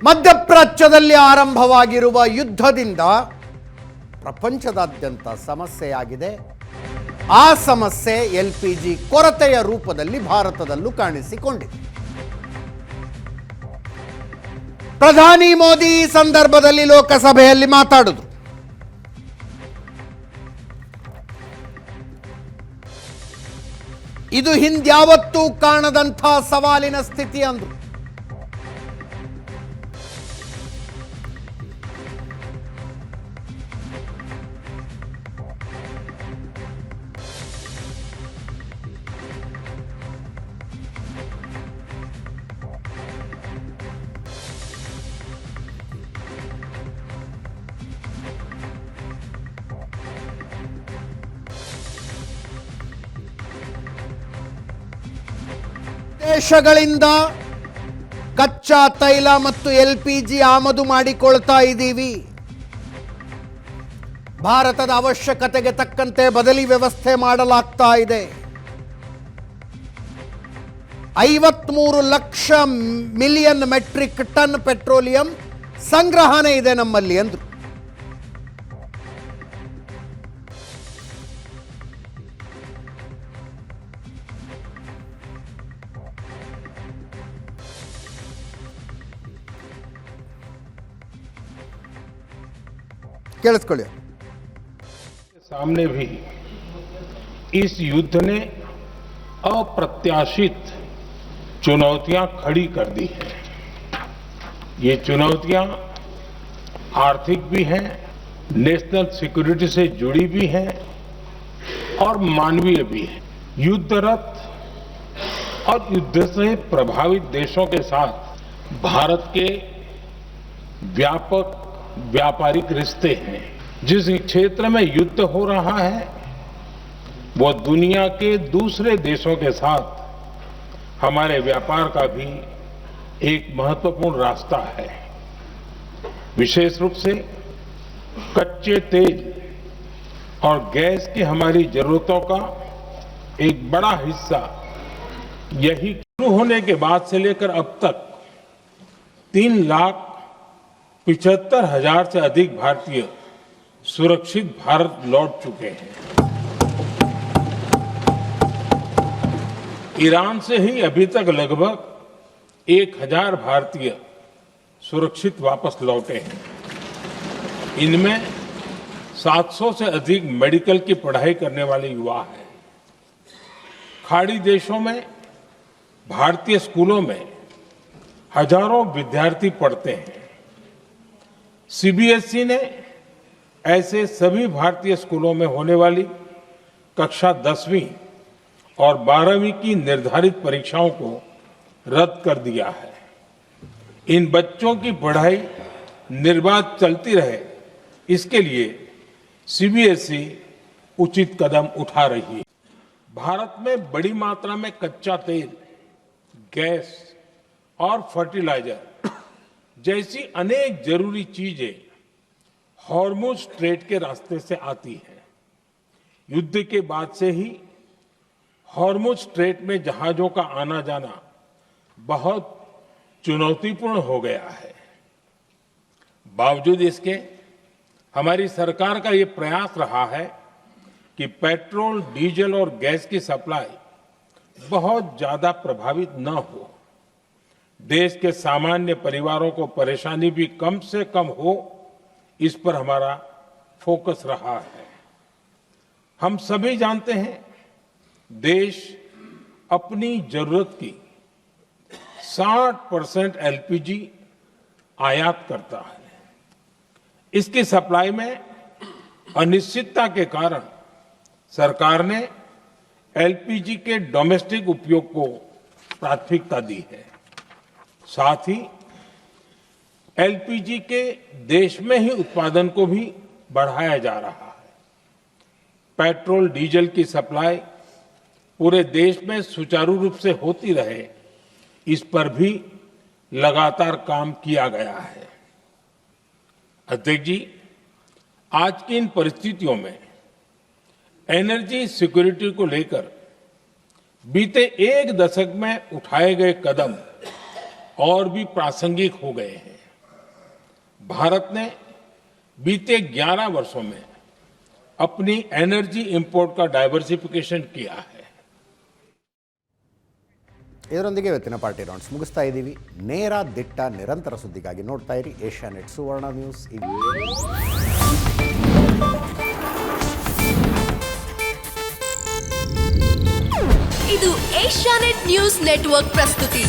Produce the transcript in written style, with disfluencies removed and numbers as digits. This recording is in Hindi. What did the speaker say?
ಮಧ್ಯಪ್ರಾಚ್ಯದಲ್ಲಿ ಆರಂಭವಾಗಿರುವ ಯುದ್ಧದಿಂದ ಪ್ರಪಂಚದಾದ್ಯಂತ ಸಮಸ್ಯೆಯಾಗಿದೆ. ಆ ಸಮಸ್ಯೆ ಎಲ್ಪಿಜಿ ಕೊರತೆಯ ರೂಪದಲ್ಲಿ ಭಾರತದಲ್ಲೂ ಕಾಣಿಸಿಕೊಂಡಿದೆ. ಪ್ರಧಾನಿ ಮೋದಿ ಈ ಸಂದರ್ಭದಲ್ಲಿ ಲೋಕಸಭೆಯಲ್ಲಿ ಮಾತಾಡಿದ್ರು. ಇದು ಹಿಂದ್ಯಾವತ್ತೂ ಕಾಣದಂಥ ಸವಾಲಿನ ಸ್ಥಿತಿ ಅಂದ್ರು. ದೇಶಗಳಿಂದ ಕಚ್ಚಾ ತೈಲ ಮತ್ತು ಎಲ್ಪಿಜಿ ಆಮದು ಮಾಡಿಕೊಳ್ತಾ ಇದ್ದೀವಿ. ಭಾರತದ ಅವಶ್ಯಕತೆಗೆ ತಕ್ಕಂತೆ ಬದಲಿ ವ್ಯವಸ್ಥೆ ಮಾಡಲಾಗ್ತಾ ಇದೆ. 53 lakh million metric ton petroleum ಸಂಗ್ರಹಣೆ ಇದೆ ನಮ್ಮಲ್ಲಿ ಅಂದ್ರು. ಕೇಳಿಸ್ಕೊಳ್ಳಿ. सामने भी इस युद्ध ने अप्रत्याशित चुनौतियां खड़ी कर दी हैं. ये चुनौतियां आर्थिक भी हैं, नेशनल सिक्योरिटी से जुड़ी भी हैं और मानवीय भी हैं. युद्धरत और युद्ध से प्रभावित देशों के साथ भारत के व्यापक व्यापारिक रिश्ते हैं. जिस क्षेत्र में युद्ध हो रहा है वो दुनिया के दूसरे देशों के साथ हमारे व्यापार का भी एक महत्वपूर्ण रास्ता है. विशेष रूप से कच्चे तेल और गैस की हमारी जरूरतों का एक बड़ा हिस्सा यही शुरू होने के बाद से लेकर अब तक 3,75,000 से अधिक भारतीय सुरक्षित भारत लौट चुके हैं. ईरान से ही अभी तक लगभग 1,000 भारतीय सुरक्षित वापस लौटे हैं. इनमें 700 से अधिक मेडिकल की पढ़ाई करने वाले युवा हैं. खाड़ी देशों में भारतीय स्कूलों में हजारों विद्यार्थी पढ़ते हैं. सीबीएसई ने ऐसे सभी भारतीय स्कूलों में होने वाली कक्षा 10वीं और 12वीं की निर्धारित परीक्षाओं को रद्द कर दिया है. इन बच्चों की पढ़ाई निर्बाध चलती रहे इसके लिए सीबीएसई उचित कदम उठा रही है. भारत में बड़ी मात्रा में कच्चा तेल, गैस और फर्टिलाइजर जैसी अनेक जरूरी चीजें हॉर्मुज स्ट्रेट के रास्ते से आती है. युद्ध के बाद से ही हॉर्मुज स्ट्रेट में जहाजों का आना जाना बहुत चुनौतीपूर्ण हो गया है. बावजूद इसके हमारी सरकार का ये प्रयास रहा है कि पेट्रोल, डीजल और गैस की सप्लाई बहुत ज्यादा प्रभावित न हो. देश के सामान्य परिवारों को परेशानी भी कम से कम हो, इस पर हमारा फोकस रहा है. हम सभी जानते हैं देश अपनी जरूरत की 60% एलपीजी आयात करता है. इसकी सप्लाई में अनिश्चितता के कारण सरकार ने एलपीजी के डोमेस्टिक उपयोग को प्राथमिकता दी है. साथ ही एलपीजी के देश में ही उत्पादन को भी बढ़ाया जा रहा है. पेट्रोल, डीजल की सप्लाई पूरे देश में सुचारू रूप से होती रहे, इस पर भी लगातार काम किया गया है. अध्यक्ष जी, आज की इन परिस्थितियों में एनर्जी सिक्योरिटी को लेकर बीते एक दशक में उठाए गए कदम और भी प्रासंगिक हो गए हैं. भारत ने बीते 11 वर्षों में अपनी एनर्जी इंपोर्ट का डाइवर्सिफिकेशन किया है. ಇದರೊಂದಿಗೆ ಇವತ್ತಿನ ಪಾರ್ಟಿ ರೌಂಡ್ಸ್ ಮುಗಿಸ್ತಾ ಇದ್ದೀವಿ. ನೇರ ದಿಟ್ಟ ನಿರಂತರ ಸುದ್ದಿಗಾಗಿ ನೋಡ್ತಾ ಇರಿ ಏಷ್ಯಾನೆಟ್ ಸುವರ್ಣ ನ್ಯೂಸ್. ಇದು ಏಷ್ಯಾನೆಟ್ ನ್ಯೂಸ್ ನೆಟ್ವರ್ಕ್ ಪ್ರಸ್ತುತಿ.